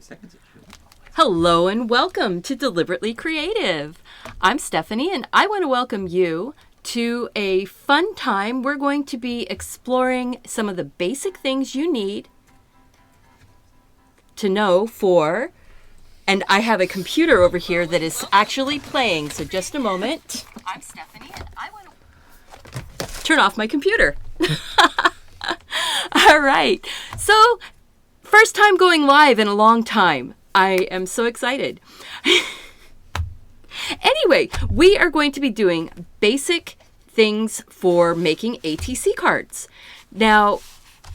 seconds. Hello and welcome to Deliberately Creative. I'm Stephanie and I want to welcome you to a fun time. We're going to be exploring some of the basic things you need to know for, and I have a computer over here that is actually playing, so just a moment. I'm Stephanie and I want to turn off my computer. All right, so first time going live in a long time. I am so excited. Anyway, we are going to be doing basic things for making ATC cards. Now,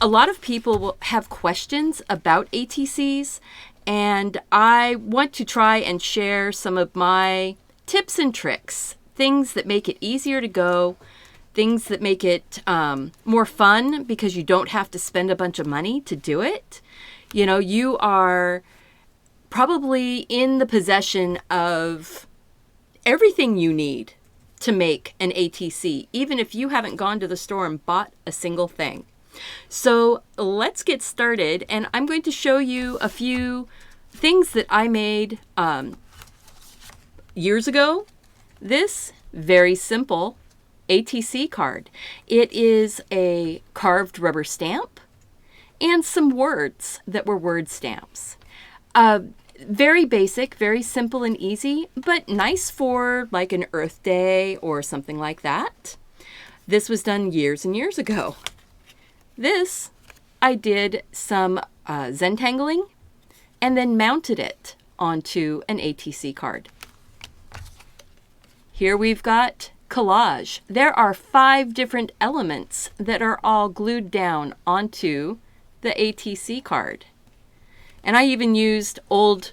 a lot of people will have questions about ATCs, and I want to try and share some of my tips and tricks, things that make it easier to go, things that make it more fun because you don't have to spend a bunch of money to do it. You know, you are probably in the possession of everything you need to make an ATC, even if you haven't gone to the store and bought a single thing. So let's get started, and I'm going to show you a few things that I made years ago. This very simple ATC card. It is a carved rubber stamp and some words that were word stamps. Very basic, very simple and easy, but nice for like an Earth Day or something like that. This was done years and years ago. This, I did some Zentangling and then mounted it onto an ATC card. Here we've got collage. There are 5 different elements that are all glued down onto the ATC card. And I even used old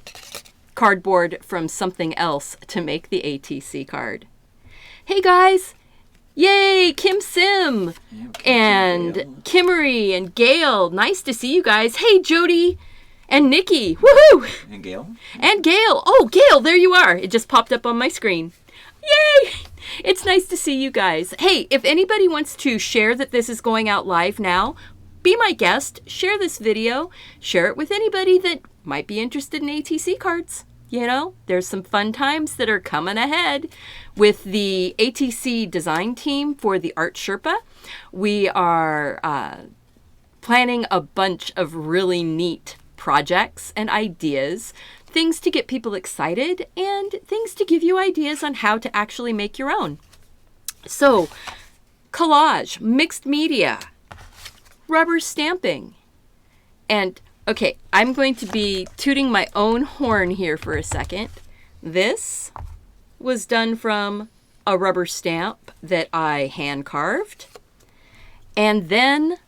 cardboard from something else to make the ATC card. Hey guys! Yay! Kim Sim! And Kimmery and Gail. Nice to see you guys. Hey Jody and Nikki. Woohoo! And Gail? And Gail. Oh, Gail, there you are. It just popped up on my screen. Yay! It's nice to see you guys. Hey, if anybody wants to share that this is going out live now, be my guest, share this video, share it with anybody that might be interested in ATC cards. You know, there's some fun times that are coming ahead with the ATC design team for the Art Sherpa. We are planning a bunch of really neat projects and ideas, things to get people excited and things to give you ideas on how to actually make your own. So, collage, mixed media, rubber stamping. And okay, I'm going to be tooting my own horn here for a second. This was done from a rubber stamp that I hand carved. And then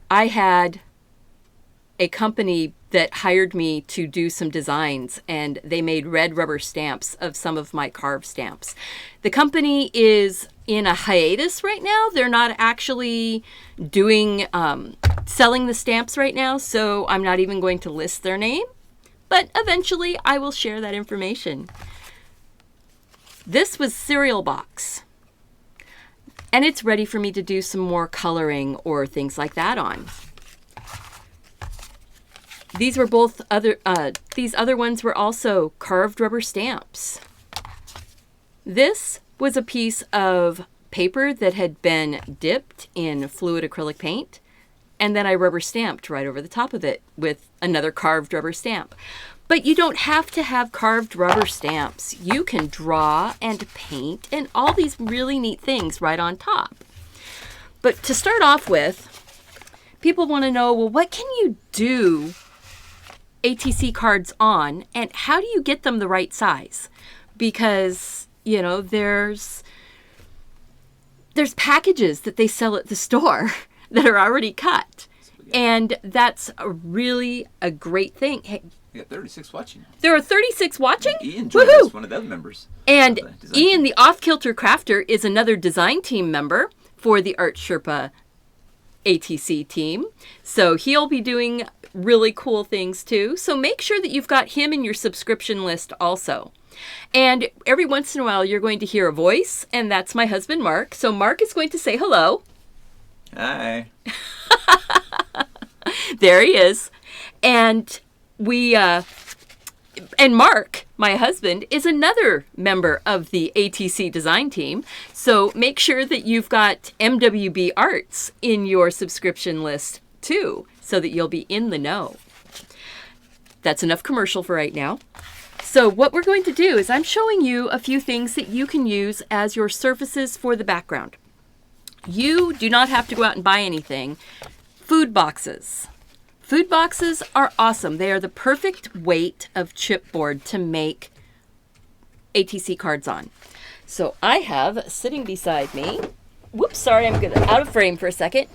I had a company that hired me to do some designs, and they made red rubber stamps of some of my carved stamps. The company is in a hiatus right now. They're not actually doing selling the stamps right now, so I'm not even going to list their name, but eventually I will share that information. This was cereal box, and it's ready for me to do some more coloring or things like that on. These were both these other ones were also carved rubber stamps. This was a piece of paper that had been dipped in fluid acrylic paint, and then I rubber stamped right over the top of it with another carved rubber stamp. But you don't have to have carved rubber stamps. You can draw and paint and all these really neat things right on top. But to start off with, people want to know, well, what can you do ATC cards on, and how do you get them the right size? Because, you know, there's packages that they sell at the store that are already cut. And that's really a great thing. Hey, we got 36 watching. There are 36 watching? And Ian joined us, one of the other members. And Ian, the Off-Kilter Crafter, is another design team member for the Art Sherpa ATC team. So he'll be doing really cool things too. So make sure that you've got him in your subscription list also. And every once in a while you're going to hear a voice, and that's my husband Mark. So Mark is going to say hello. Hi. There he is. And and Mark, my husband, is another member of the ATC design team. So make sure that you've got MWB Arts in your subscription list too, so that you'll be in the know. That's enough commercial for right now. So what we're going to do is I'm showing you a few things that you can use as your surfaces for the background. You do not have to go out and buy anything. Food boxes. Food boxes are awesome. They are the perfect weight of chipboard to make ATC cards on. So I have sitting beside me, whoops, sorry, I'm out of frame for a second.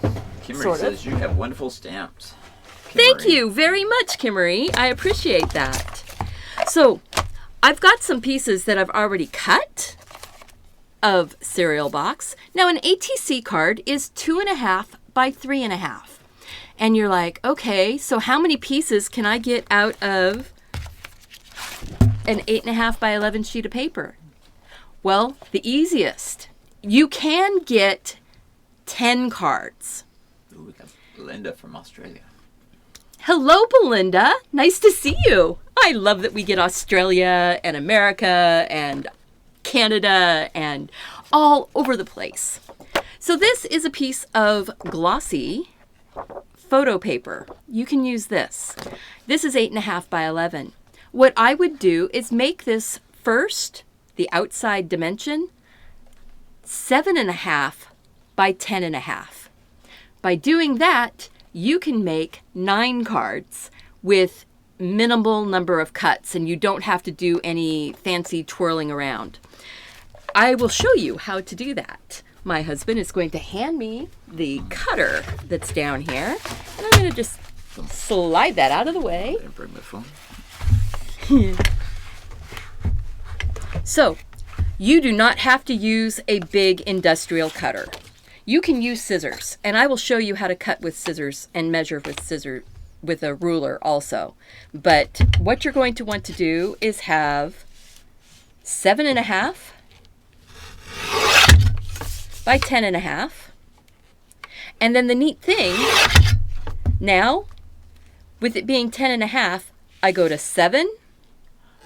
Kimmery says you have wonderful stamps. Thank you very much, Kimmery. I appreciate that. So I've got some pieces that I've already cut of cereal box. Now an ATC card is 2.5 by 3.5. And you're like, okay, so how many pieces can I get out of an 8.5 by 11 sheet of paper? Well, the easiest. You can get 10 cards. Ooh, we got Belinda from Australia. Hello, Belinda. Nice to see you. I love that we get Australia and America and Canada and all over the place. So this is a piece of glossy photo paper. You can use this. This is 8.5 by 11. What I would do is make this first, the outside dimension, 7.5 by 10.5. By doing that, you can make 9 cards with minimal number of cuts, and you don't have to do any fancy twirling around. I will show you how to do that. My husband is going to hand me the cutter that's down here, and I'm going to just slide that out of the way. Bring my phone. So, you do not have to use a big industrial cutter. You can use scissors, and I will show you how to cut with scissors and measure with a ruler also. But what you're going to want to do is have 7.5 by 10.5. And then the neat thing, now, with it being 10.5, I go to 7.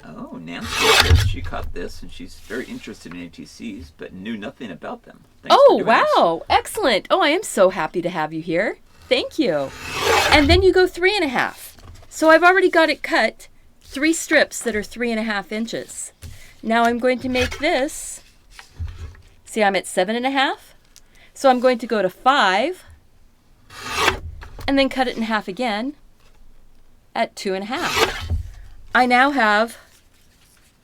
Oh, Nancy says she caught this and she's very interested in ATCs, but knew nothing about them. Thanks for doing wow. Excellent. Oh, I am so happy to have you here. Thank you. And then you go 3.5. So I've already got it cut 3 strips that are 3.5 inches. Now I'm going to make this. See, I'm at 7.5. So I'm going to go to 5 and then cut it in half again at 2.5. I now have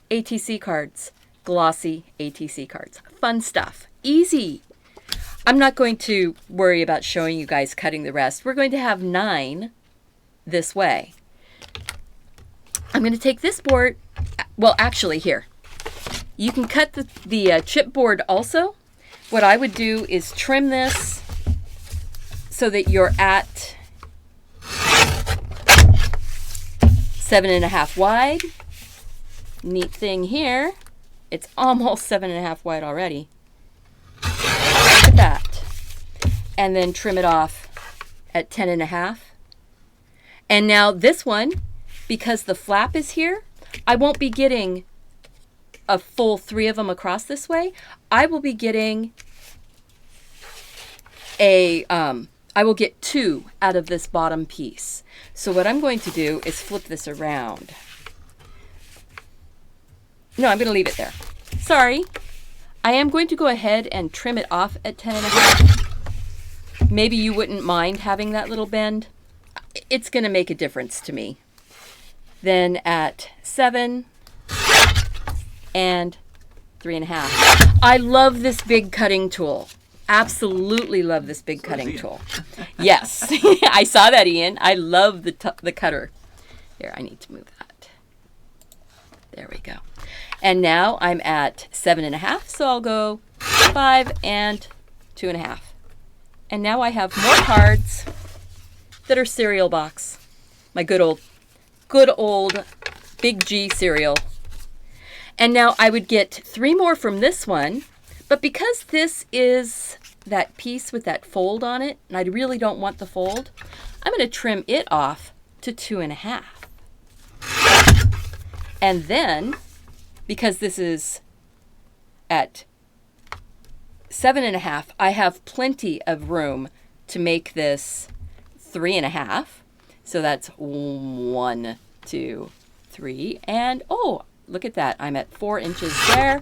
ATC cards, glossy ATC cards. Fun stuff. Easy. I'm not going to worry about showing you guys cutting the rest. We're going to have 9 this way. I'm going to take this board. Well, actually, here. You can cut the chipboard also. What I would do is trim this so that you're at 7.5 wide. Neat thing here, it's almost 7.5 wide already. Look at that. And then trim it off at 10.5. And now this one, because the flap is here, I won't be getting a full 3 of them across this way. I will be getting I will get 2 out of this bottom piece. So what I'm going to do is flip this around. No, I'm going to leave it there. Sorry. I am going to go ahead and trim it off at 10.5. Maybe you wouldn't mind having that little bend. It's going to make a difference to me. Then at 7 and 3.5. I love this big cutting tool. Absolutely love this big cutting tool. Yes, I saw that, Ian. I love the cutter. Here, I need to move that. There we go. And now I'm at 7.5, so I'll go 5 and 2.5. And now I have more cards that are cereal box. My good old Big G cereal. And now I would get 3 more from this one, but because this is that piece with that fold on it, and I really don't want the fold, I'm going to trim it off to 2.5. And then, because this is at 7.5, I have plenty of room to make this 3.5. So that's 1, 2, 3, and oh, look at that. I'm at 4 inches there,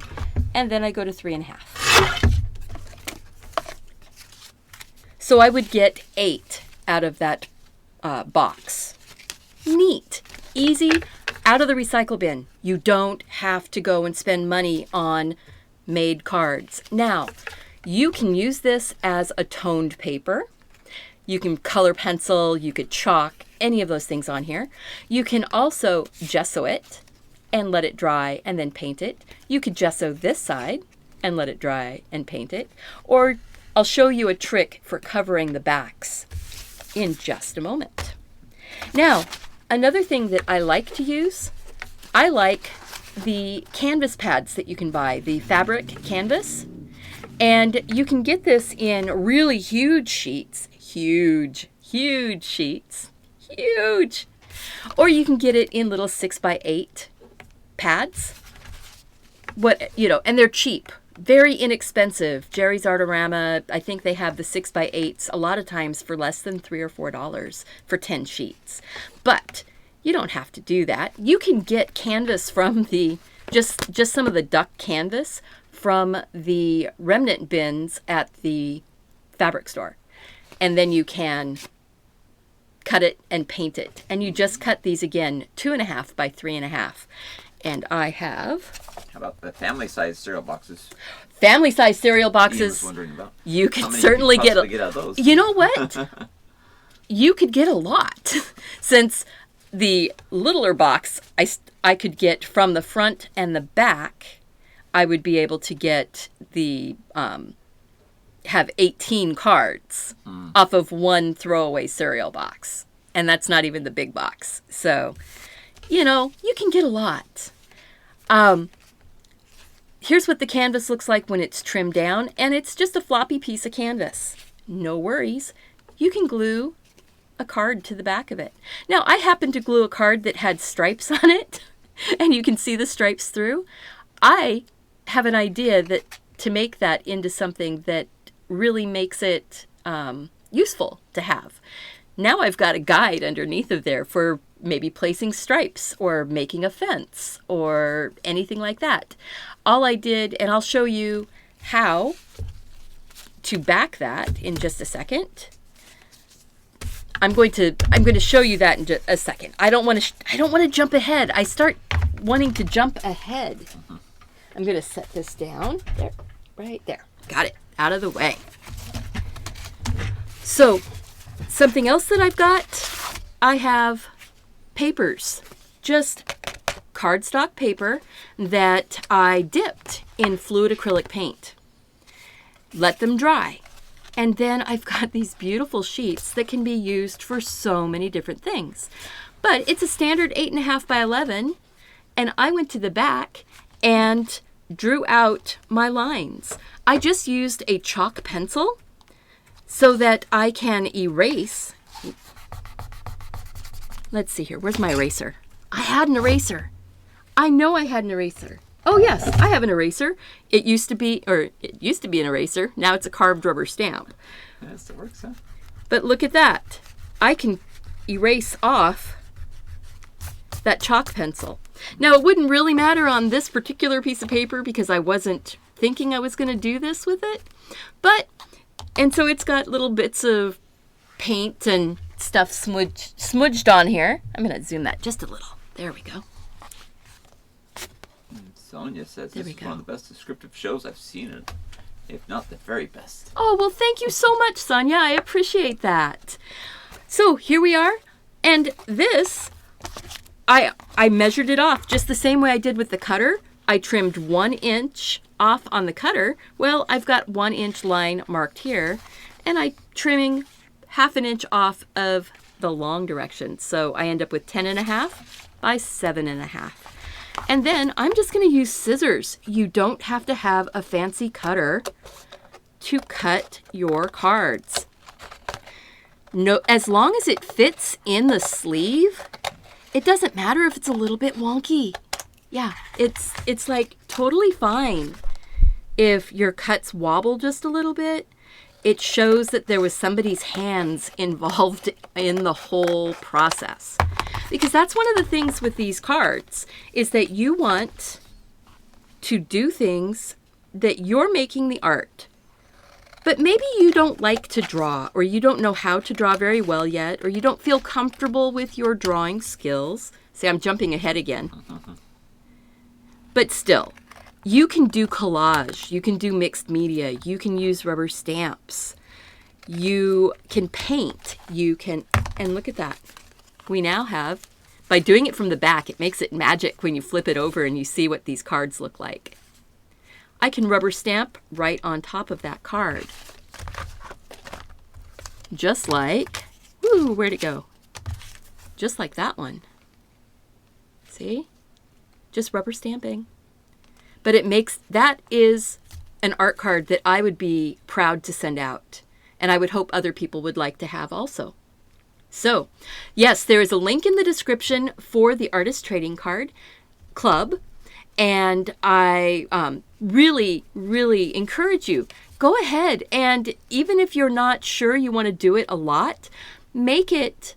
and then I go to 3.5. So I would get 8 out of that box. Neat, easy, out of the recycle bin. You don't have to go and spend money on made cards. Now, you can use this as a toned paper. You can color pencil, you could chalk, any of those things on here. You can also gesso it and let it dry and then paint it. You could gesso this side and let it dry and paint it. Or I'll show you a trick for covering the backs in just a moment. Now, another thing that I like to use, I like the canvas pads that you can buy, the fabric canvas. And you can get this in really huge sheets, huge sheets, huge. Or you can get it in little 6x8 pads. And they're cheap, very inexpensive. Jerry's Artorama, I think they have the 6x8s a lot of times for less than $3 or $4 for 10 sheets. But you don't have to do that. You can get canvas from the, just some of the duck canvas from the remnant bins at the fabric store. And then you can cut it and paint it. And you just cut these again, 2.5 by 3.5. And I have... How about the family-sized cereal boxes? Family-sized cereal Ian boxes. was wondering about. You could certainly get out of those? You know what? You could get a lot. Since the littler box, I could get from the front and the back, I would be able to get the... have 18 cards off of one throwaway cereal box. And that's not even the big box. So, you can get a lot. Here's what the canvas looks like when it's trimmed down. And it's just a floppy piece of canvas. No worries. You can glue a card to the back of it. Now, I happened to glue a card that had stripes on it. And you can see the stripes through. I have an idea that to make that into something that really makes it useful to have. Now I've got a guide underneath of there for maybe placing stripes or making a fence or anything like that. All I did, and I'll show you how to back that in just a second. I'm going to show you that in just a second. I don't want to jump ahead. I start wanting to jump ahead. I'm going to set this down there, right there. Got it out of the way. So, something else that I've got, I have papers, just cardstock paper that I dipped in fluid acrylic paint. Let them dry. And then I've got these beautiful sheets that can be used for so many different things. But it's a standard 8.5 by 11, and I went to the back and drew out my lines. I just used a chalk pencil so that I can erase. Let's see here. Where's my eraser? I had an eraser. I know I had an eraser. Oh yes, I have an eraser. It used to be an eraser. Now it's a carved rubber stamp. That still works, huh? But look at that. I can erase off that chalk pencil. Now it wouldn't really matter on this particular piece of paper because I wasn't thinking I was going to do this with it. And so it's got little bits of paint and stuff smudged on here. I'm going to zoom that just a little. There we go. Sonia says this is one of the best descriptive shows I've seen, if not the very best. Oh, well, thank you so much, Sonia. I appreciate that. So here we are. And this, I measured it off just the same way I did with the cutter. I trimmed 1 inch off on the cutter. Well, I've got 1 inch line marked here, and I'm trimming 1/2 inch off of the long direction. So I end up with 10.5 by 7.5. And then I'm just going to use scissors. You don't have to have a fancy cutter to cut your cards. No, as long as it fits in the sleeve, it doesn't matter if it's a little bit wonky. Yeah, it's like totally fine if your cuts wobble just a little bit. It shows that there was somebody's hands involved in the whole process. Because that's one of the things with these cards, is that you want to do things that you're making the art. But maybe you don't like to draw, or you don't know how to draw very well yet, or you don't feel comfortable with your drawing skills. See, I'm jumping ahead again. But still, you can do collage, you can do mixed media, you can use rubber stamps, you can paint, you can, and look at that. We now have, by doing it from the back, it makes it magic when you flip it over and you see what these cards look like. I can rubber stamp right on top of that card. Just like, whoo, where'd it go? Just like that one. See? Just rubber stamping. But it makes, that is an art card that I would be proud to send out. And I would hope other people would like to have also. So, yes, there is a link in the description for the Artist Trading Card Club. And I really, really encourage you, go ahead. And even if you're not sure you want to do it a lot, make it,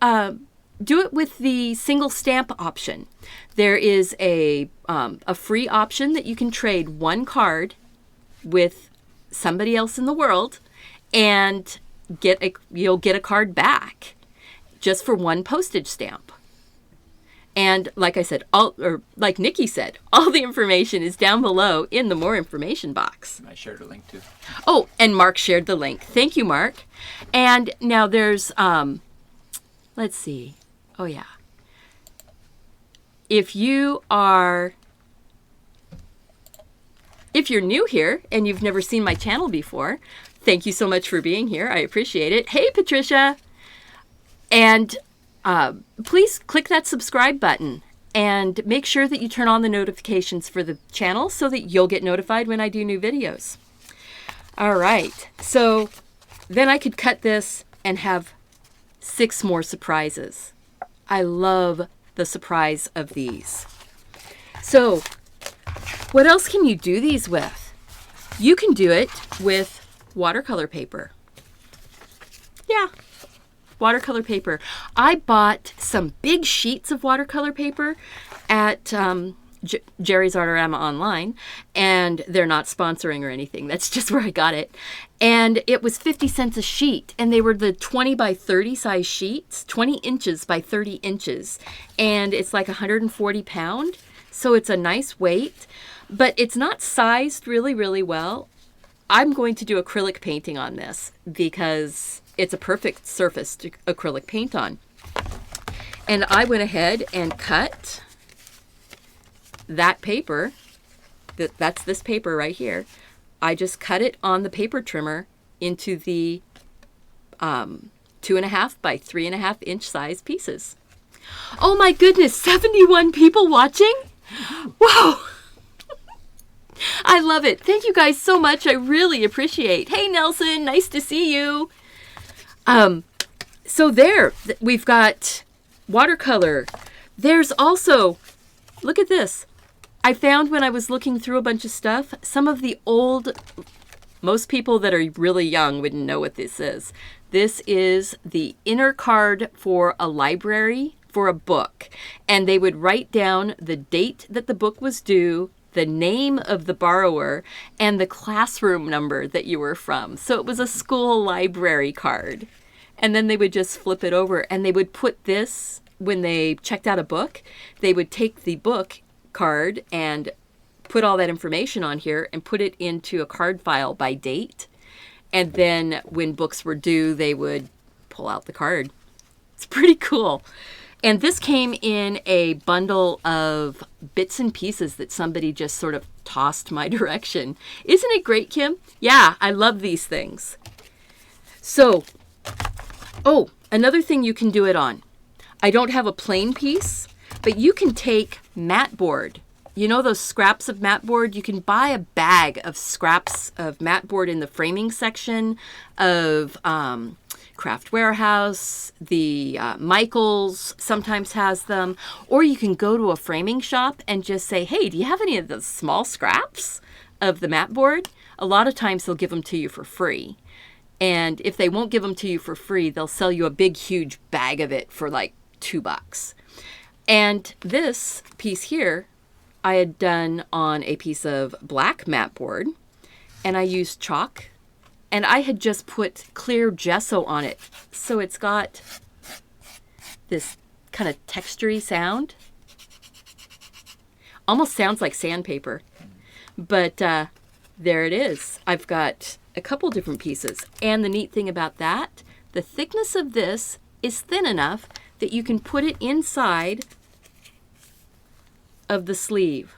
do it with the single stamp option. There is a free option that you can trade one card with somebody else in the world and you'll get a card back just for one postage stamp. And like I said, like Nikki said, all the information is down below in the more information box. I shared a link too. Oh, and Mark shared the link. Thank you, Mark. And now there's, let's see. Oh, yeah. If you're new here and you've never seen my channel before, thank you so much for being here. I appreciate it. Hey, Patricia. And please click that subscribe button and make sure that you turn on the notifications for the channel so that you'll get notified when I do new videos. All right. So then I could cut this and have 6 more surprises. I love the surprise of these. So what else can you do these with? You can do it with watercolor paper. Yeah, watercolor paper. I bought some big sheets of watercolor paper at Jerry's Artorama Online, and they're not sponsoring or anything. That's just where I got it. And it was 50 cents a sheet, and they were the 20 by 30 size sheets, 20 inches by 30 inches, and it's like 140 pound, so it's a nice weight, but it's not sized really, really well. I'm going to do acrylic painting on this because it's a perfect surface to acrylic paint on. And I went ahead and cut that paper, that's this paper right here. I just cut it on the paper trimmer into the 2.5 by 3.5 inch size pieces. Oh my goodness, 71 people watching? Wow. I love it. Thank you guys so much. I really appreciate. Hey Nelson, nice to see you. So there, we've got watercolor. There's also, look at this. I found when I was looking through a bunch of stuff, some of the old, most people that are really young wouldn't know what this is. This is the inner card for a library for a book. And they would write down the date that the book was due, the name of the borrower, and the classroom number that you were from. So it was a school library card. And then they would just flip it over and they would put this, when they checked out a book, they would take the book card and put all that information on here and put it into a card file by date. And then when books were due, they would pull out the card. It's pretty cool. And this came in a bundle of bits and pieces that somebody just sort of tossed my direction. Isn't it great, Kim? Yeah, I love these things. So, oh, another thing you can do it on. I don't have a plain piece, but you can take mat board. You know those scraps of mat board? You can buy a bag of scraps of mat board in the framing section of Craft Warehouse, the Michaels sometimes has them, or you can go to a framing shop and just say, hey, do you have any of the small scraps of the mat board? A lot of times they'll give them to you for free. And if they won't give them to you for free, they'll sell you a big, huge bag of it for like $2. And this piece here, I had done on a piece of black mat board, and I used chalk, and I had just put clear gesso on it. So it's got this kind of textury sound. Almost sounds like sandpaper. But there it is. I've got a couple different pieces. And the neat thing about that, the thickness of this is thin enough that you can put it inside of the sleeve.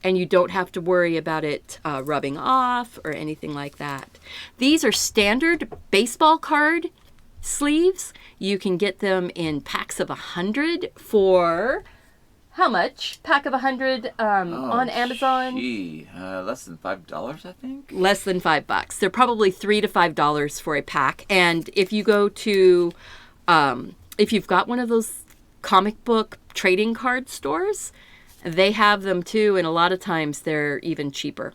And you don't have to worry about it rubbing off or anything like that. These are standard baseball card sleeves. You can get them in packs of 100 for how much? Pack of 100 on Amazon? Less than $5, I think. Less than $5. They're probably $3 to $5 for a pack. And if you go to, if you've got one of those comic book trading card stores, they have them too, and a lot of times they're even cheaper.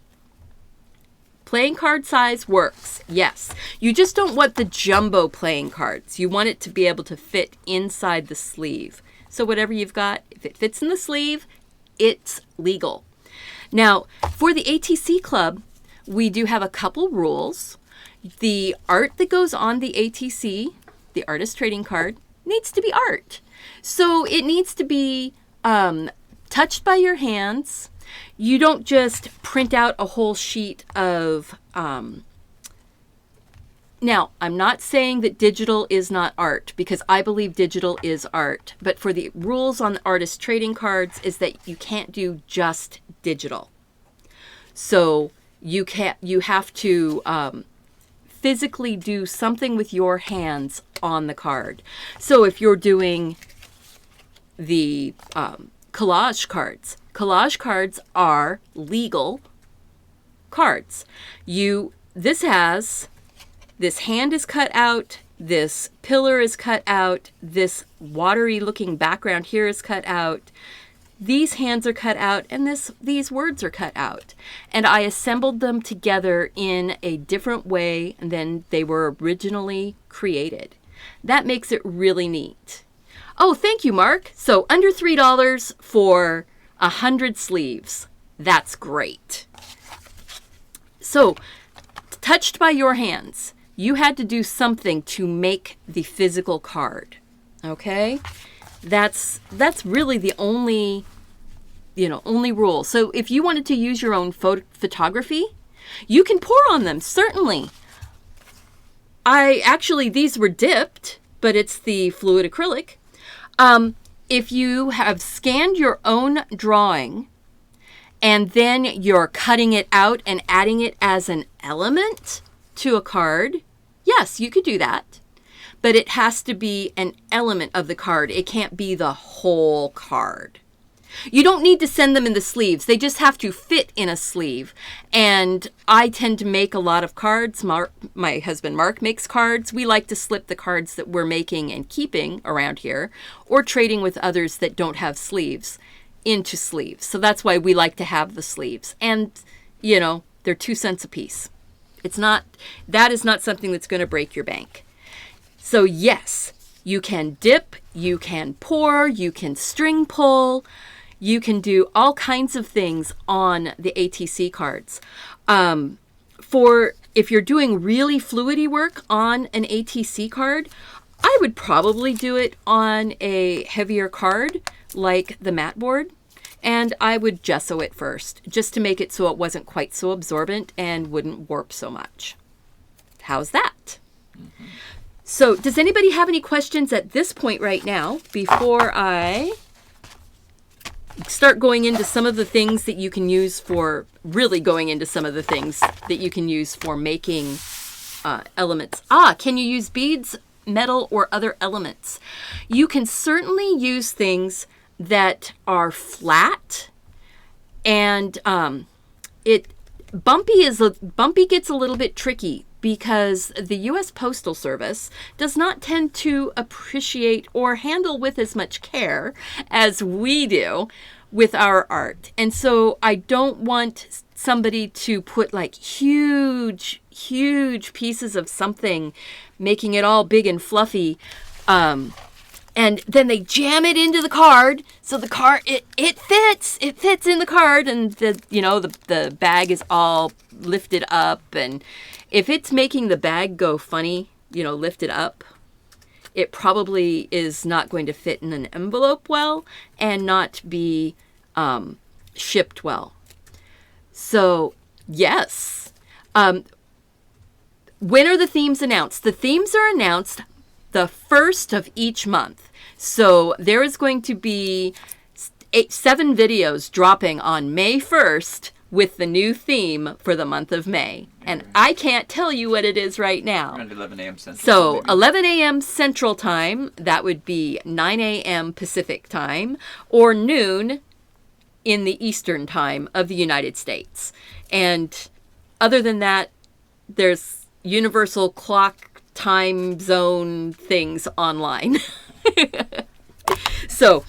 Playing card size works, yes. You just don't want the jumbo playing cards. You want it to be able to fit inside the sleeve. So whatever you've got, if it fits in the sleeve, it's legal. Now, for the ATC Club, we do have a couple rules. The art that goes on the ATC, the artist trading card, needs to be art. So it needs to be touched by your hands. You don't just print out a whole sheet of... Now, I'm not saying that digital is not art, because I believe digital is art. But for the rules on the artist trading cards is that you can't do just digital. So you have to physically do something with your hands on the card. So if you're doing the collage cards are legal cards. This hand is cut out, this pillar is cut out, this watery looking background here is cut out, these hands are cut out, and these words are cut out. And I assembled them together in a different way than they were originally created. That makes it really neat. Oh, thank you, Mark. So under $3 for 100 sleeves. That's great. So, touched by your hands, you had to do something to make the physical card. Okay? That's really the only rule. So if you wanted to use your own photography, you can pour on them, certainly. These were dipped, but it's the fluid acrylic. If you have scanned your own drawing and then you're cutting it out and adding it as an element to a card, yes, you could do that. But it has to be an element of the card. It can't be the whole card. You don't need to send them in the sleeves. They just have to fit in a sleeve. And I tend to make a lot of cards. My husband Mark makes cards. We like to slip the cards that we're making and keeping around here, or trading with others that don't have sleeves, into sleeves. So that's why we like to have the sleeves. And, they're 2 cents a piece. That is not something that's going to break your bank. So yes, you can dip, you can pour, you can string pull. You can do all kinds of things on the ATC cards. If you're doing really fluidy work on an ATC card, I would probably do it on a heavier card like the mat board, and I would gesso it first just to make it so it wasn't quite so absorbent and wouldn't warp so much. How's that? Mm-hmm. So does anybody have any questions at this point right now before I start going into some of the things that you can use for making elements? Can you use beads, metal, or other elements? You can certainly use things that are flat, and bumpy gets a little bit tricky. because the U.S. Postal Service does not tend to appreciate or handle with as much care as we do with our art. And so I don't want somebody to put like huge pieces of something, making it all big and fluffy, and then they jam it into the card, so the card it fits in the card, and the bag is all lifted up, and if it's making the bag go funny, lifted up, it probably is not going to fit in an envelope well and not be shipped well. So yes, when are the themes announced? The themes are announced the first of each month. So there is going to be 7 videos dropping on May 1st with the new theme for the month of May. And I can't tell you what it is right now. Around 11 a.m. Central. So maybe. 11 a.m. Central Time, that would be 9 a.m. Pacific Time, or noon in the Eastern Time of the United States. And other than that, there's universal clock time zone things online. So,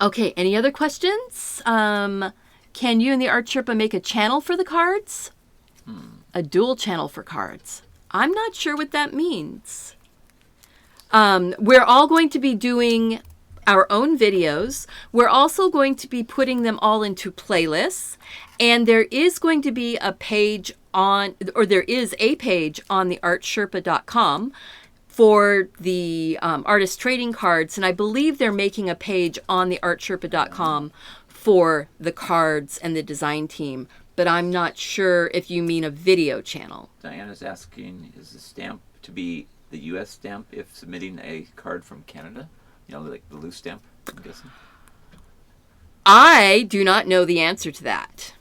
okay, any other questions? Can you and the Art Sherpa make a channel for the cards? A dual channel for cards. I'm not sure what that means. We're all going to be doing our own videos. We're also going to be putting them all into playlists. And there is going to be a page there is a page on the artsherpa.com for the artist trading cards. And I believe they're making a page on the artsherpa.com for the cards and the design team. But I'm not sure if you mean a video channel. Diana's asking, is the stamp to be the U.S. stamp if submitting a card from Canada? Like the loose stamp, I'm guessing. I do not know the answer to that.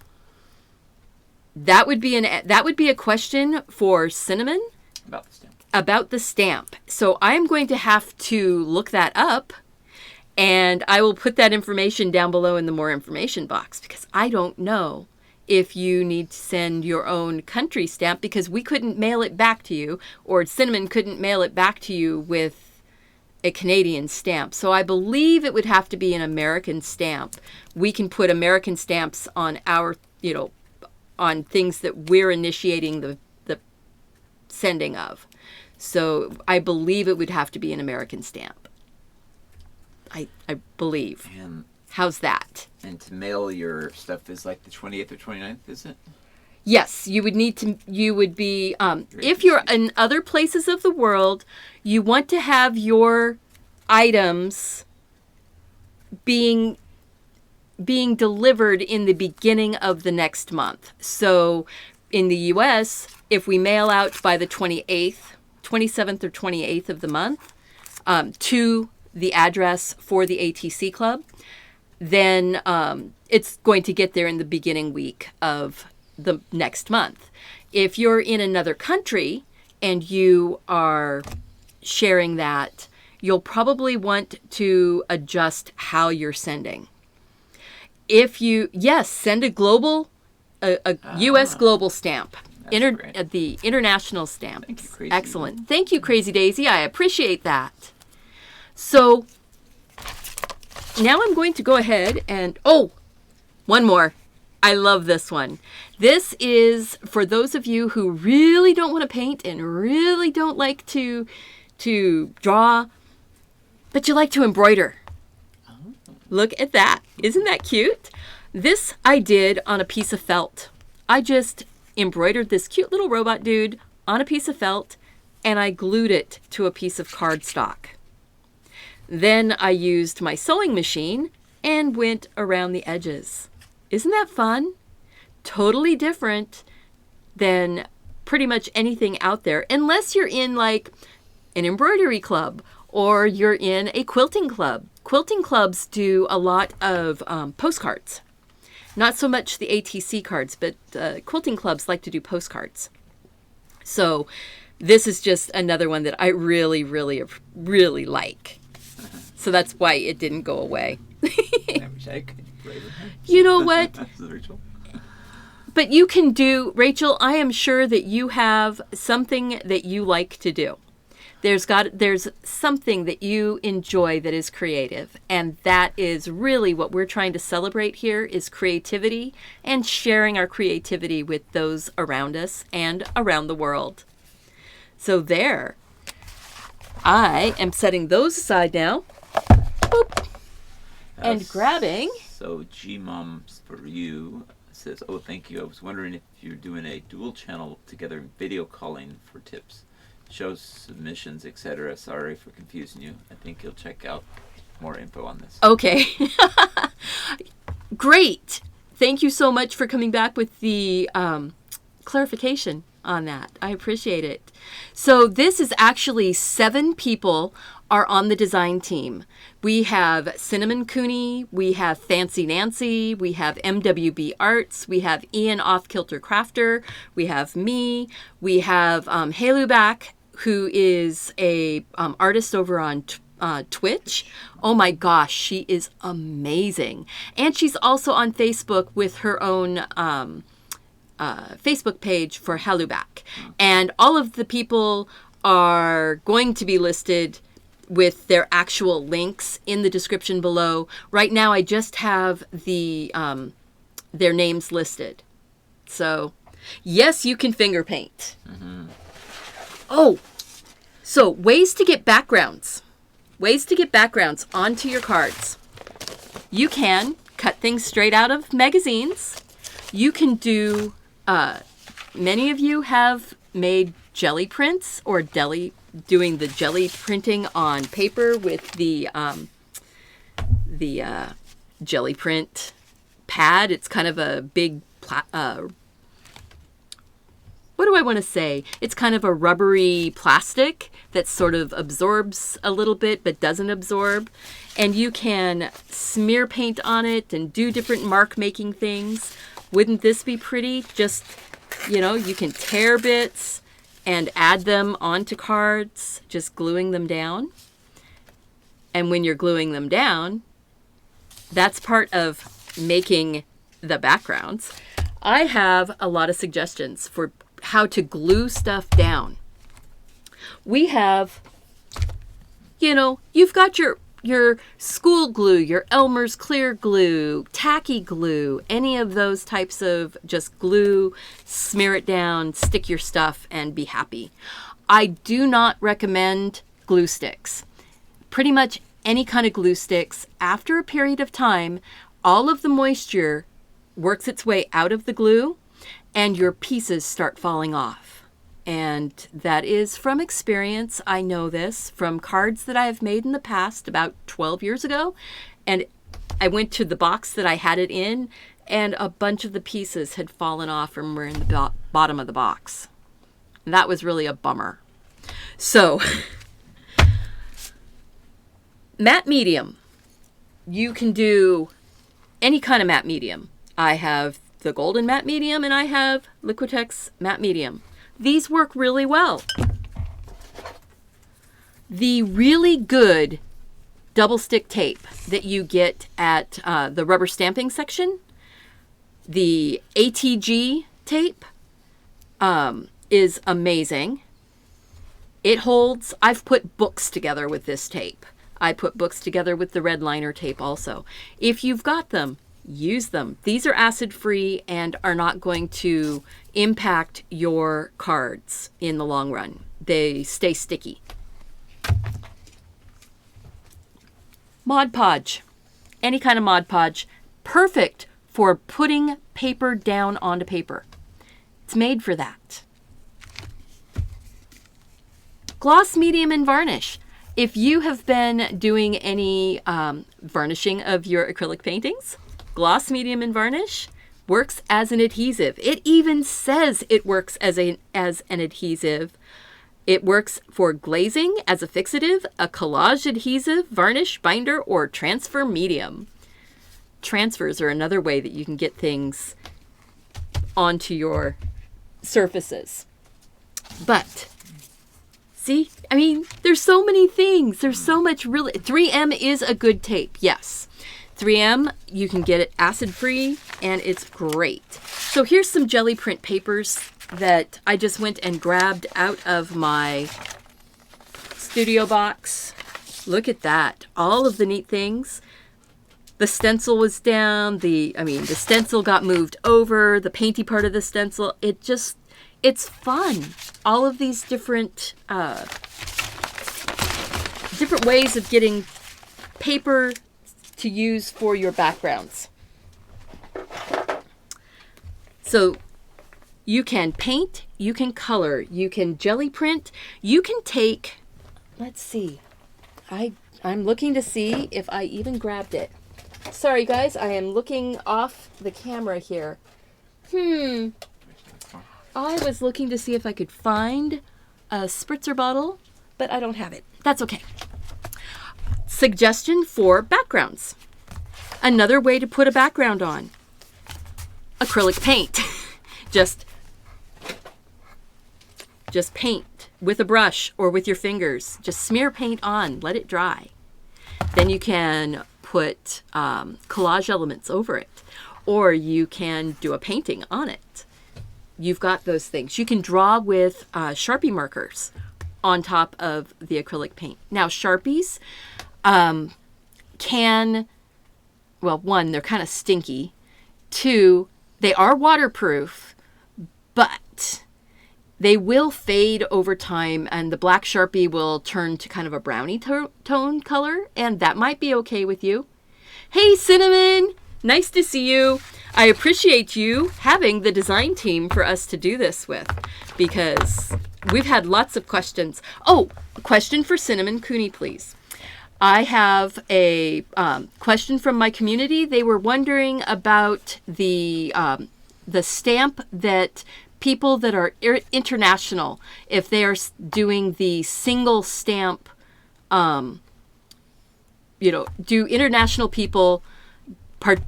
That would be a question for Cinnamon about the stamp. So I'm going to have to look that up, and I will put that information down below in the more information box, because I don't know if you need to send your own country stamp, because we couldn't mail it back to you, or Cinnamon couldn't mail it back to you with a Canadian stamp. So I believe it would have to be an American stamp. We can put American stamps on our, on things that we're initiating the sending of. So I believe it would have to be an American stamp. I believe. And how's that? And to mail your stuff is like the 28th or 29th, is it? Yes, you would be, if you're in other places of the world, you want to have your items being delivered in the beginning of the next month. So in the U.S., if we mail out by the 27th or 28th of the month to the address for the ATC Club, then it's going to get there in the beginning week of the next month. If you're in another country and you are sharing that, you'll probably want to adjust how you're sending. If you, send a global, a U.S. global stamp, the international stamp. Thank you, Crazy. Excellent. Thank you, Crazy Daisy. I appreciate that. So now I'm going to go ahead and, one more. I love this one. This is for those of you who really don't want to paint and really don't like to draw, but you like to embroider. Oh. Look at that. Isn't that cute? This I did on a piece of felt. I just embroidered this cute little robot dude on a piece of felt, and I glued it to a piece of cardstock. Then I used my sewing machine and went around the edges. Isn't that fun? Totally different than pretty much anything out there, unless you're in like an embroidery club or you're in a quilting club. Quilting clubs do a lot of postcards. Not so much the ATC cards, but quilting clubs like to do postcards. So this is just another one that I really, really, really like. So that's why it didn't go away. I wish I could embroider. You know what? That's the ritual. But you can do, Rachel, I am sure that you have something that you like to do. There's something that you enjoy that is creative, and that is really what we're trying to celebrate here is creativity and sharing our creativity with those around us and around the world. So there, I am setting those aside now. Boop. And grabbing. So G-Moms for You says, oh, thank you. I was wondering if you're doing a dual channel together video calling for tips, shows, submissions, etc. Sorry for confusing you. I think you'll check out more info on this. Okay. Great. Thank you so much for coming back with the clarification on that. I appreciate it. So this is actually 7 people are on the design team. We have Cinnamon Cooney, we have Fancy Nancy, we have MWB Arts, we have Ian Off-Kilter Crafter, we have me, we have Halu back, who is a artist over on Twitch. Oh my gosh, she is amazing. And she's also on Facebook with her own Facebook page for Halubak. And all of the people are going to be listed with their actual links in the description below. Right now, I just have the their names listed. So, yes, you can finger paint. Mm-hmm. Oh, so ways to get backgrounds. Ways to get backgrounds onto your cards. You can cut things straight out of magazines. You can do, many of you have made jelly prints or doing the jelly printing on paper with the jelly print pad. It's kind of a big, what do I want to say? It's kind of a rubbery plastic that sort of absorbs a little bit but doesn't absorb. And you can smear paint on it and do different mark making things. Wouldn't this be pretty? Just, you can tear bits and add them onto cards, just gluing them down. And when you're gluing them down, that's part of making the backgrounds. I have a lot of suggestions for how to glue stuff down. We have, you've got your school glue, your Elmer's clear glue, tacky glue, any of those types of just glue, smear it down, stick your stuff, and be happy. I do not recommend glue sticks. Pretty much any kind of glue sticks, after a period of time, all of the moisture works its way out of the glue and your pieces start falling off. And that is from experience. I know this from cards that I have made in the past about 12 years ago. And I went to the box that I had it in and a bunch of the pieces had fallen off and were in the bottom of the box. And that was really a bummer. So, matte medium. You can do any kind of matte medium. I have the golden matte medium and I have Liquitex matte medium. These work really well. The really good double stick tape that you get at the rubber stamping section, the ATG tape, is amazing. It holds, I've put books together with this tape. I put books together with the red liner tape also. If you've got them, use them. These are acid-free and are not going to impact your cards in the long run. They stay sticky. Mod Podge. Any kind of Mod Podge. Perfect for putting paper down onto paper. It's made for that. Gloss, medium, and varnish. If you have been doing any varnishing of your acrylic paintings, gloss, medium, and varnish works as an adhesive. It even says it works as an adhesive. It works for glazing as a fixative, a collage adhesive, varnish, binder, or transfer medium. Transfers are another way that you can get things onto your surfaces. But see, I mean, there's so many things. There's so much really. 3M is a good tape, yes. 3M, you can get it acid-free, and it's great. So here's some jelly print papers that I just went and grabbed out of my studio box. Look at that. All of the neat things. The stencil was down. The stencil got moved over. The painty part of the stencil. It's fun. All of these different ways of getting paper to use for your backgrounds. So you can paint, you can color, you can jelly print, you can take, let's see, I'm looking to see if I even grabbed it. Sorry guys, I am looking off the camera here. I was looking to see if I could find a spritzer bottle, but I don't have it. That's okay. Suggestion for backgrounds. Another way to put a background on. Acrylic paint. Just paint with a brush or with your fingers. Just smear paint on, let it dry. Then you can put collage elements over it, or you can do a painting on it. You've got those things. You can draw with Sharpie markers on top of the acrylic paint. Now, Sharpies one, they're kind of stinky. Two, they are waterproof, but they will fade over time, and the black Sharpie will turn to kind of a brownie tone color, and that might be okay with you. Hey, Cinnamon! Nice to see you. I appreciate you having the design team for us to do this with, because we've had lots of questions. Oh, a question for Cinnamon Cooney, please. I have a question from my community. They were wondering about the stamp that people that are international, if they are doing the single stamp, do international people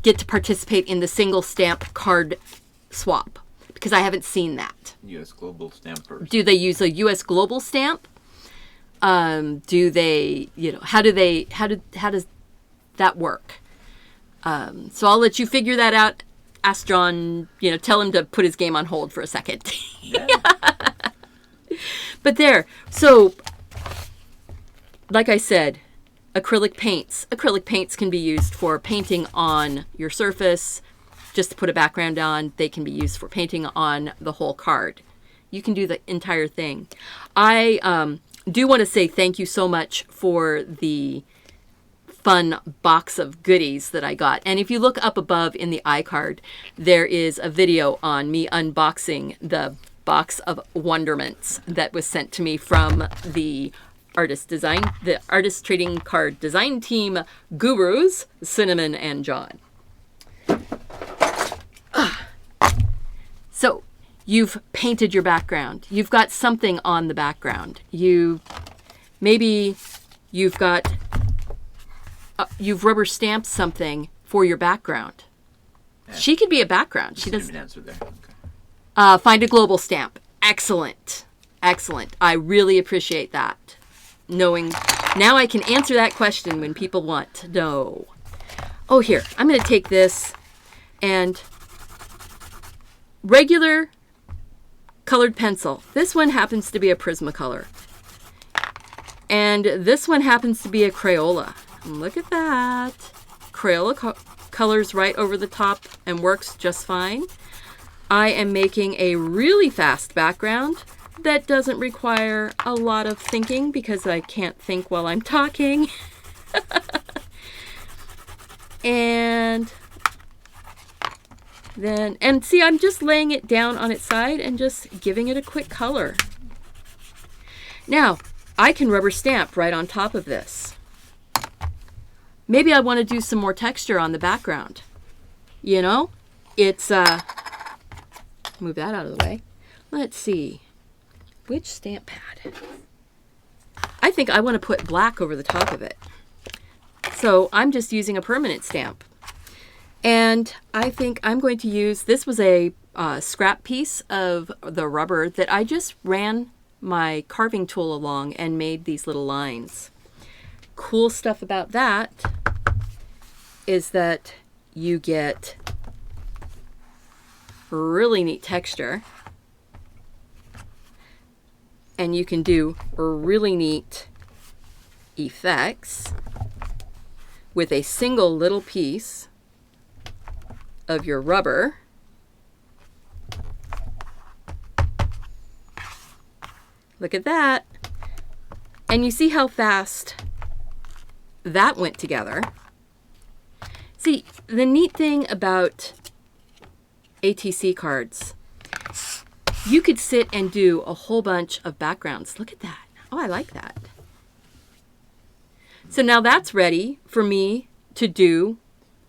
get to participate in the single stamp card swap? Because I haven't seen that. U.S. Global Stampers. Do they use a U.S. Global stamp? Do they, how does that work? So I'll let you figure that out. Ask John, tell him to put his game on hold for a second. Yeah. But there, so like I said, acrylic paints. Acrylic paints can be used for painting on your surface, just to put a background on. They can be used for painting on the whole card. You can do the entire thing. I do want to say thank you so much for the fun box of goodies that I got. And if you look up above in the iCard, there is a video on me unboxing the box of wonderments that was sent to me from the artist trading card design team gurus, Cinnamon and John. So you've painted your background. You've got something on the background. You've rubber stamped something for your background. Yeah. She could be a background. She doesn't answer there. Okay. Find a global stamp. Excellent. I really appreciate that. Knowing now I can answer that question when people want to know. Oh, here, I'm going to take this and regular colored pencil. This one happens to be a Prismacolor. And this one happens to be a Crayola. Look at that. Crayola colors right over the top and works just fine. I am making a really fast background that doesn't require a lot of thinking because I can't think while I'm talking. And see, I'm just laying it down on its side and just giving it a quick color. Now, I can rubber stamp right on top of this. Maybe I want to do some more texture on the background. It's, move that out of the way. Let's see. Which stamp pad? I think I want to put black over the top of it. So I'm just using a permanent stamp. And I think I'm going to use, this was a scrap piece of the rubber that I just ran my carving tool along and made these little lines. Cool stuff about that is that you get really neat texture, and you can do really neat effects with a single little piece of your rubber. Look at that. And you see how fast that went together. See, the neat thing about ATC cards, you could sit and do a whole bunch of backgrounds. Look at that. Oh, I like that. So now that's ready for me to do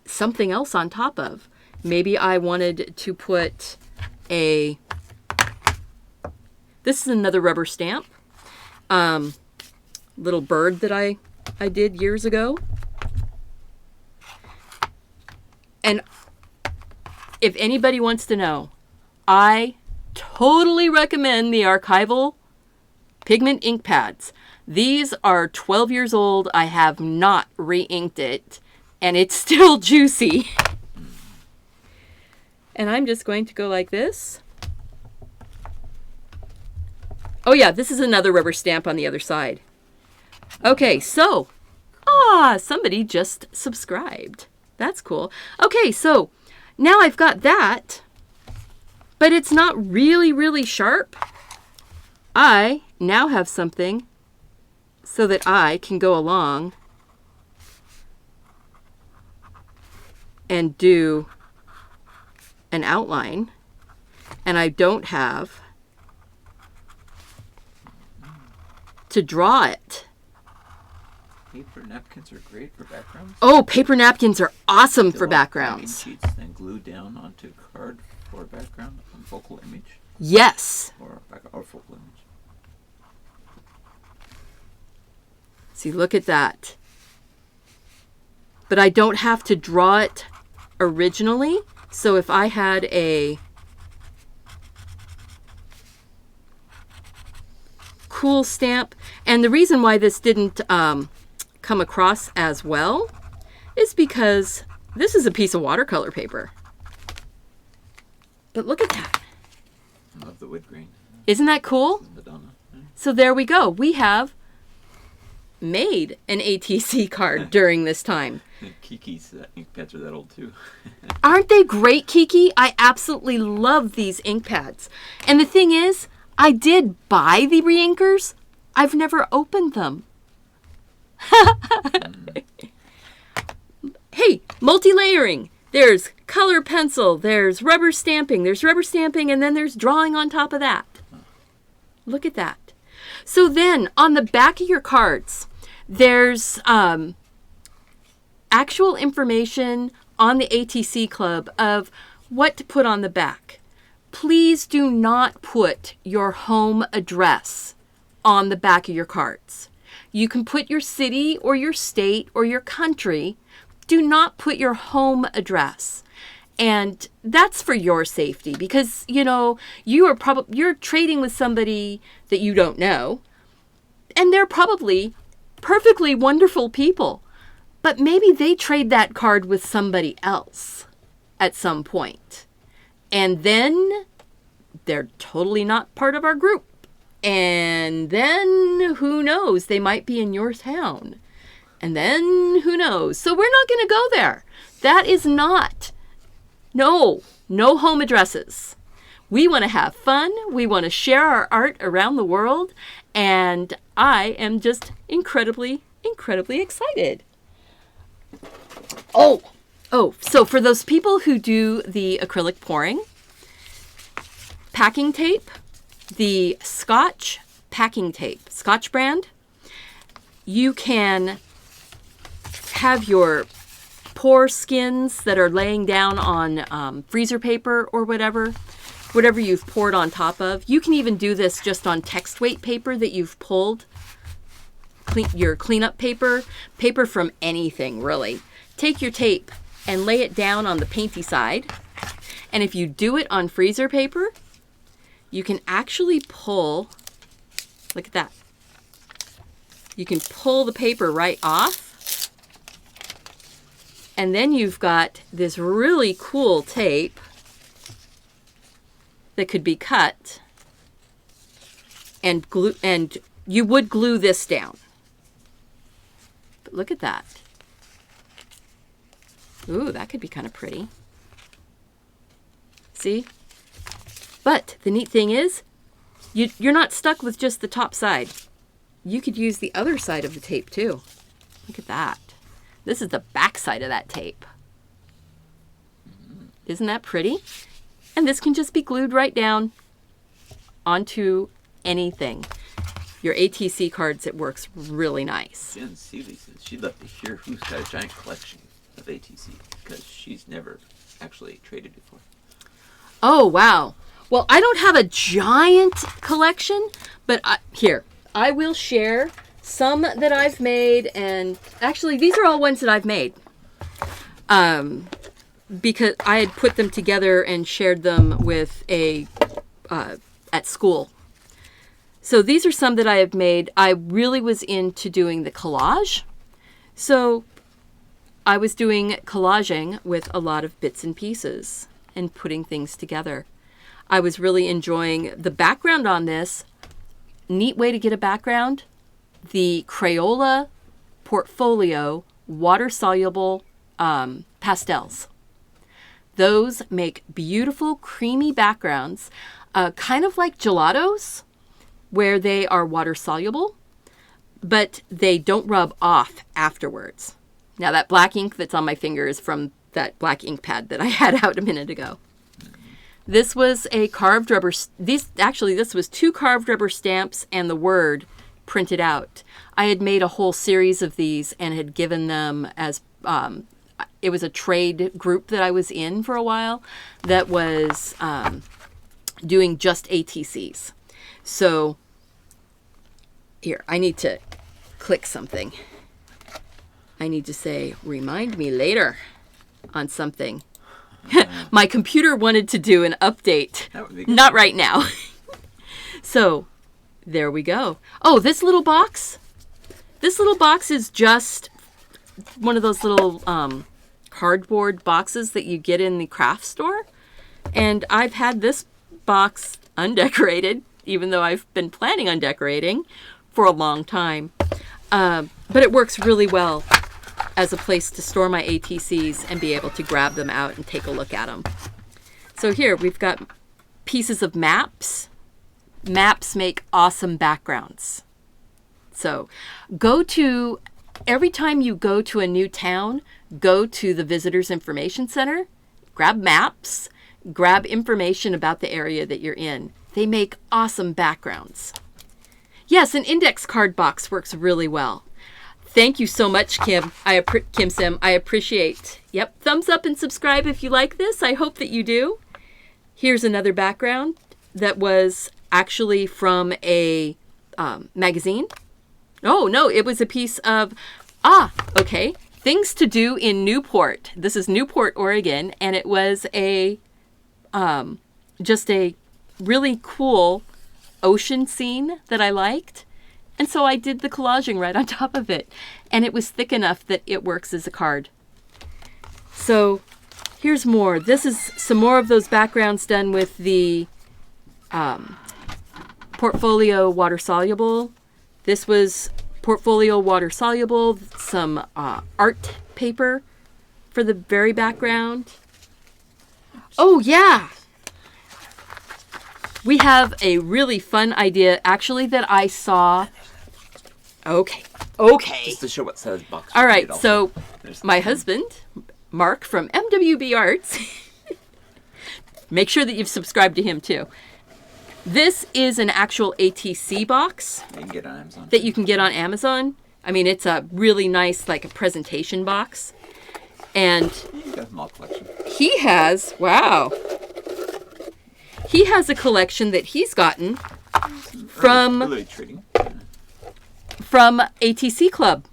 something else on top of. Maybe I wanted to put a, this is another rubber stamp, little bird that I did years ago. And if anybody wants to know, I totally recommend the archival pigment ink pads. These are 12 years old. I have not re-inked it, and it's still juicy. And I'm just going to go like this. Oh yeah, this is another rubber stamp on the other side. Okay, so, somebody just subscribed. That's cool. Okay, so now I've got that, but it's not really, really sharp. I now have something so that I can go along and do an outline, and I don't have to draw it. Paper napkins are great for backgrounds. Oh, paper napkins are awesome for Fill out backgrounds. packing sheets, then glue down onto card for background and focal image, Yes. or focal image. See, look at that. But I don't have to draw it originally. So if I had a cool stamp, and the reason why this didn't come across as well is because this is a piece of watercolor paper. But look at that. I love the wood grain. Isn't that cool? Madonna. Yeah. So there we go. We have made an ATC card during this time. Kiki's ink pads are that old too. Aren't they great, Kiki? I absolutely love these ink pads. And the thing is, I did buy the reinkers. I've never opened them. Hey, multi-layering. There's color pencil, there's rubber stamping, and then there's drawing on top of that. Look at that. So then, on the back of your cards, there's actual information on the ATC Club of what to put on the back. Please do not put your home address on the back of your cards. You can put your city or your state or your country. Do not put your home address. And that's for your safety because, you know, you're trading with somebody that you don't know, and they're probably perfectly wonderful people, but maybe they trade that card with somebody else at some point. And then they're totally not part of our group. And then who knows? They might be in your town. And then who knows? So we're not going to go there. That is not. No home addresses. We want to have fun. We want to share our art around the world. And I am just incredibly, incredibly excited. Oh, so for those people who do the acrylic pouring, packing tape, the Scotch packing tape, Scotch brand, you can have your pour skins that are laying down on freezer paper or whatever you've poured on top of. You can even do this just on text weight paper that you've pulled, your cleanup paper from anything really. Take your tape and lay it down on the painty side. And if you do it on freezer paper, you can actually pull, look at that. You can pull the paper right off. And then you've got this really cool tape that could be cut and glue, and you would glue this down. But look at that. Ooh, that could be kind of pretty. See? But the neat thing is, you're not stuck with just the top side. You could use the other side of the tape too. Look at that. This is the back side of that tape. Isn't that pretty? And this can just be glued right down onto anything. Your ATC cards, it works really nice. Jen Seeley says she'd love to hear who's got a giant collection of ATC because she's never actually traded before. Oh, wow. Well, I don't have a giant collection, but here, I will share some that I've made, and actually these are all ones that I've made because I had put them together and shared them with at school. So these are some that I have made. I really was into doing the collage. So I was doing collaging with a lot of bits and pieces and putting things together. I was really enjoying the background on this. Neat way to get a background. The Crayola Portfolio water-soluble pastels. Those make beautiful, creamy backgrounds, kind of like gelatos, where they are water-soluble, but they don't rub off afterwards. Now, that black ink that's on my finger is from that black ink pad that I had out a minute ago. This was a carved rubber, this was 2 carved rubber stamps and the word printed out. I had made a whole series of these and had given them as, it was a trade group that I was in for a while that was doing just ATCs. So here, I need to click something. I need to say, remind me later on something. My computer wanted to do an update. Not right now. So there we go. Oh, this little box. This little box is just one of those little cardboard boxes that you get in the craft store. And I've had this box undecorated, even though I've been planning on decorating for a long time. But it works really well as a place to store my ATCs and be able to grab them out and take a look at them. So here we've got pieces of maps. Maps make awesome backgrounds. So every time you go to a new town, go to the Visitors Information Center, grab maps, grab information about the area that you're in. They make awesome backgrounds. Yes, an index card box works really well. Thank you so much, Kim. Kim Sim. I appreciate. Yep. Thumbs up and subscribe if you like this. I hope that you do. Here's another background that was actually from a magazine. Oh, no, it was a piece of, okay. Things to do in Newport. This is Newport, Oregon, and it was just a really cool ocean scene that I liked. And so I did the collaging right on top of it. And it was thick enough that it works as a card. So here's more. This is some more of those backgrounds done with the Portfolio Water Soluble. This was Portfolio Water Soluble, some art paper for the very background. Oh, yeah. We have a really fun idea, actually, that I saw. Okay. Just to show what size box. All right, so my husband, Mark from MWB Arts, make sure that you've subscribed to him too. This is an actual ATC box you can get on Amazon. that you can get on Amazon. I mean, it's a really nice, like a presentation box. And He's got a small collection. he has a collection that he's gotten Early trading. from ATC Club,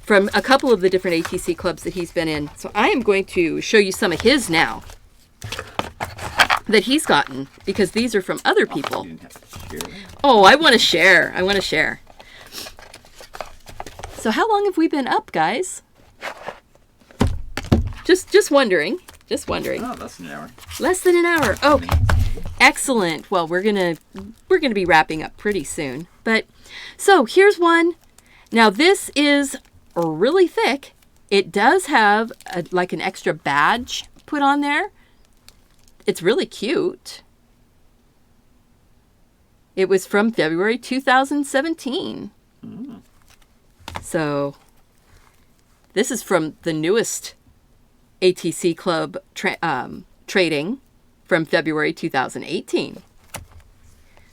from a couple of the different ATC clubs that he's been in. So I am going to show you some of his now that he's gotten, because these are from other people. You didn't have to share. Oh, I want to share. So how long have we been up, guys? Just wondering. Just wondering. Oh, less than an hour. Less than an hour. Oh, excellent. Well, we're gonna be wrapping up pretty soon. But so here's one. Now this is really thick. It does have like an extra badge put on there. It's really cute. It was from February 2017. Mm. So this is from the newest ATC Club trading from February 2018.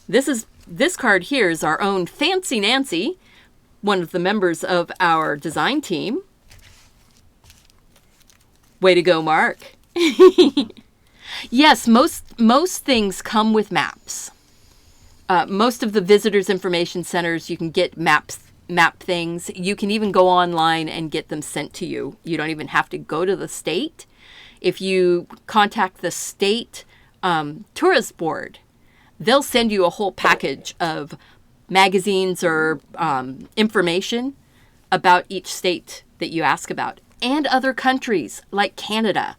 This card here is our own Fancy Nancy, one of the members of our design team. Way to go, Mark. Yes, most things come with maps. Most of the visitors information centers, you can get map things. You can even go online and get them sent to you. You don't even have to go to the state. If you contact the state tourist board, they'll send you a whole package of magazines or information about each state that you ask about, and other countries like Canada.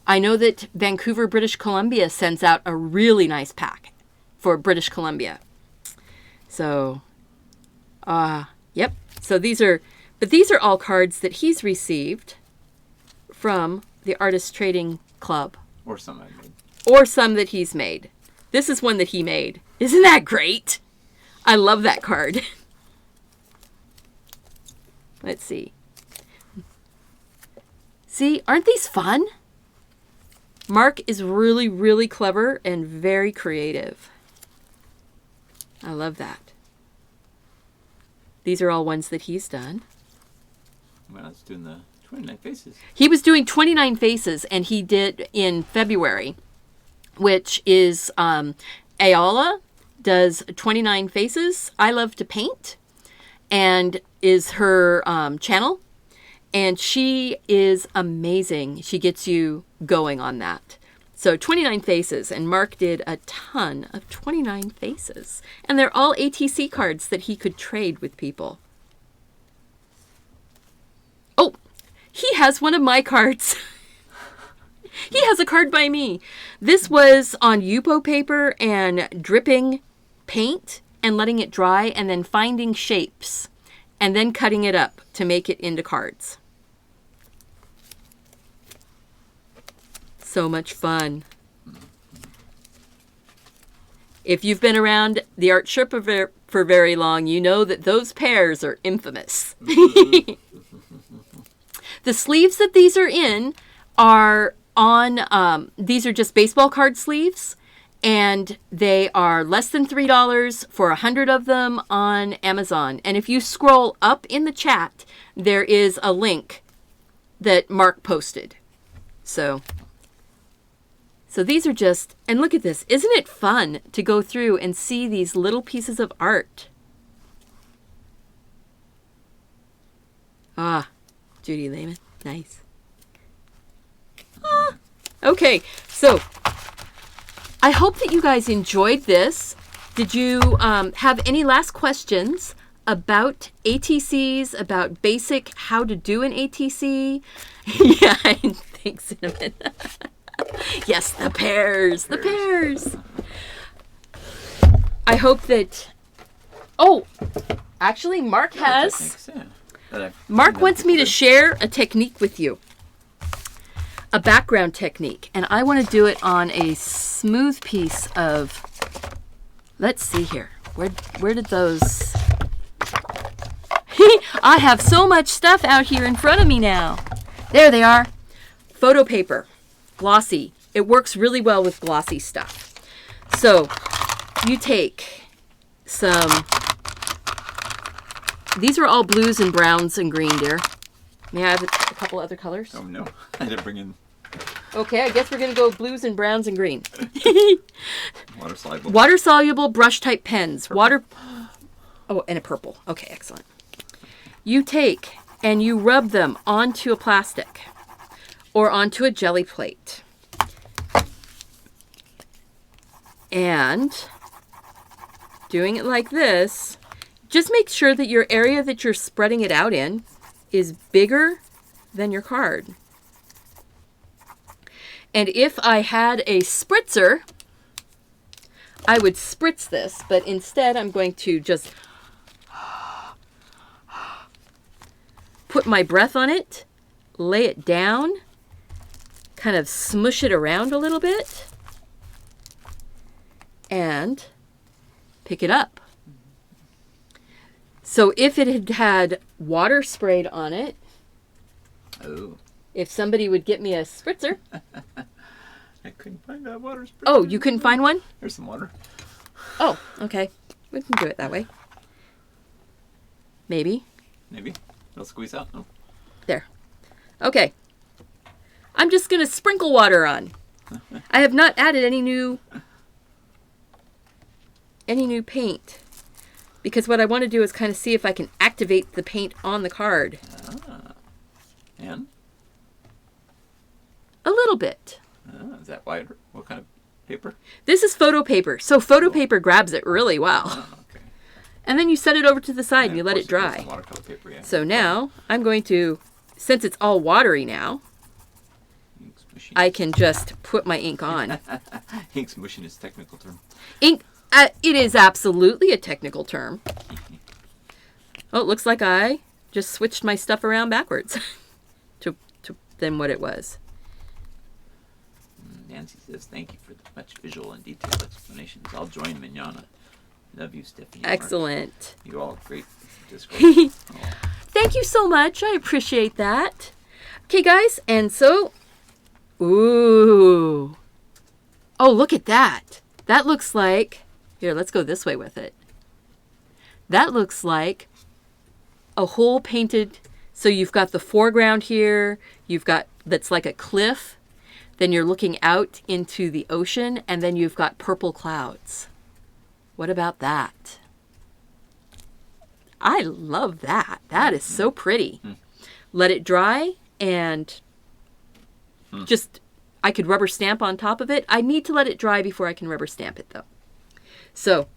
I know that Vancouver, British Columbia sends out a really nice pack for British Columbia. So, yep. So these are all cards that he's received from the Artist Trading Club. Or some I made. Or some that he's made. This is one that he made. Isn't that great? I love that card. Let's see. See, aren't these fun? Mark is really, really clever and very creative. I love that. These are all ones that he's done. Well, it's doing the 29 faces. He was doing 29 faces, and he did in February, which is Ayala does 29 faces. I Love to Paint, and is her channel. And she is amazing. She gets you going on that. So 29 faces, and Mark did a ton of 29 faces. And they're all ATC cards that he could trade with people. Oh, he has one of my cards. He has a card by me. This was on Yupo paper and dripping paint and letting it dry and then finding shapes and then cutting it up to make it into cards. So much fun. If you've been around the Art Sherpa for very long, you know that those pairs are infamous. The sleeves that these are in are on, these are just baseball card sleeves, and they are less than $3 for 100 of them on Amazon. And if you scroll up in the chat, there is a link that Mark posted. So these are just, and look at this. Isn't it fun to go through and see these little pieces of art? Ah, Judy Lehman. Nice. Ah, okay, so I hope that you guys enjoyed this. Did you have any last questions about ATCs, about basic how to do an ATC? Yeah, thanks, Cinnamon. Yes, the pairs. I hope that... Oh, actually, Mark has... Mark wants me to share a technique with you. A background technique. And I want to do it on a smooth piece of... Let's see here. Where did those... I have so much stuff out here in front of me now. There they are. Photo paper. Glossy. It works really well with glossy stuff. So you take some, these are all blues and browns and green, dear. May I have a couple other colors? Oh no, I didn't bring in. Okay, I guess we're going to go blues and browns and green. Water soluble. Water soluble brush type pens. Purple. Oh, and a purple. Okay, excellent. You take and you rub them onto a plastic or onto a jelly plate. And doing it like this, just make sure that your area that you're spreading it out in is bigger than your card. And if I had a spritzer, I would spritz this, but instead I'm going to just put my breath on it, lay it down, kind of smush it around a little bit, and pick it up. So if it had had water sprayed on it, Oh. if somebody would get me a spritzer. I couldn't find that water spritzer. Oh, you couldn't find one? There's some water. Oh, okay. We can do it that way. Maybe. Maybe. It'll squeeze out. Oh. There. Okay. I'm just going to sprinkle water on. I have not added any new paint. Because what I want to do is kind of see if I can activate the paint on the card. Ah. And? A little bit. Is that wider? What kind of paper? This is photo paper. So photo paper grabs it really well. Oh, okay. And then you set it over to the side and And you of let course it you put dry. some watercolor paper, yeah. So now I'm going to, since it's all watery now, Ink's mushy. I can just put my ink on. Ink's mushing is a technical term. Ink, it is absolutely a technical term. Oh, it looks like I just switched my stuff around backwards to than what it was. Nancy says, thank you for the much visual and detailed explanations. I'll join Mignana. Love you, Stephanie. Excellent. You all great Discord. Oh. Thank you so much. I appreciate that. Okay, guys, and so, ooh. Oh, look at that. That looks like, here, let's go this way with it. That looks like a whole painted, so you've got the foreground here, you've got, that's like a cliff, then you're looking out into the ocean, and then you've got purple clouds. What about that? I love that. That is so pretty. Let it dry, and just, I could rubber stamp on top of it. I need to let it dry before I can rubber stamp it, though. So,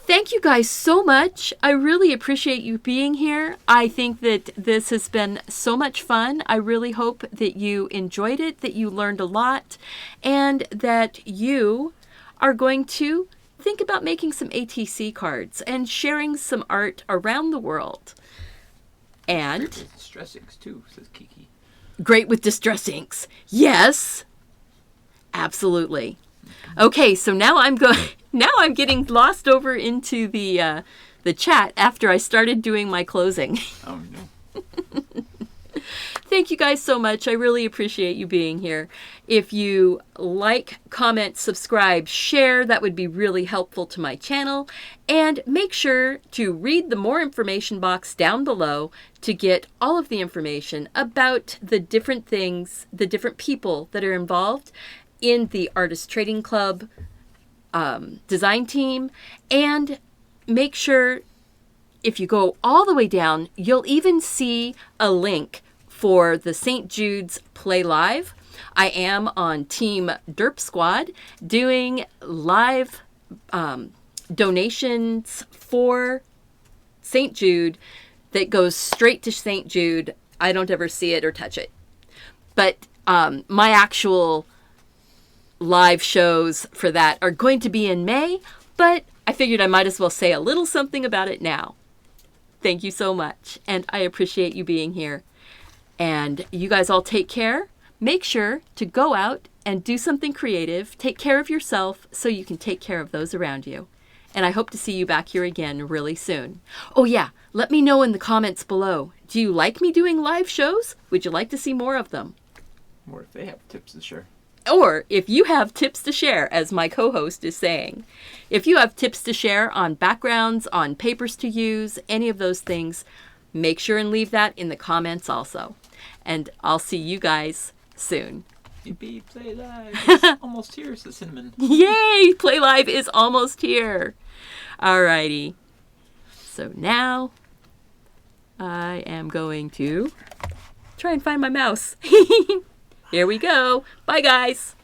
thank you guys so much. I really appreciate you being here. I think that this has been so much fun. I really hope that you enjoyed it, that you learned a lot, and that you are going to think about making some ATC cards and sharing some art around the world. And Great with distress inks too, says Kiki. great with distress inks. Yes, absolutely. Okay, so now I'm getting lost over into the chat after I started doing my closing. Oh no. Thank you guys so much. I really appreciate you being here. If you like, comment, subscribe, share, that would be really helpful to my channel. And make sure to read the more information box down below to get all of the information about the different things, the different people that are involved in the Artist Trading Club design team. And make sure, if you go all the way down, you'll even see a link for the St. Jude's Play Live. I am on Team Derpsquad doing live donations for St. Jude that goes straight to St. Jude. I don't ever see it or touch it. But my actual live shows for that are going to be in May, but I figured I might as well say a little something about it now. Thank you so much, and I appreciate you being here. And you guys all take care. Make sure to go out and do something creative. Take care of yourself so you can take care of those around you. And I hope to see you back here again really soon. Oh yeah, let me know in the comments below. Do you like me doing live shows? Would you like to see more of them? Or if they have tips to share. Or if you have tips to share, as my co-host is saying. If you have tips to share on backgrounds, on papers to use, any of those things, make sure and leave that in the comments also. And I'll see you guys soon. Yippee, Play Live. It's almost here, says Cinnamon. Yay! Play Live is almost here. Alrighty. So now I am going to try and find my mouse. Here we go. Bye, guys.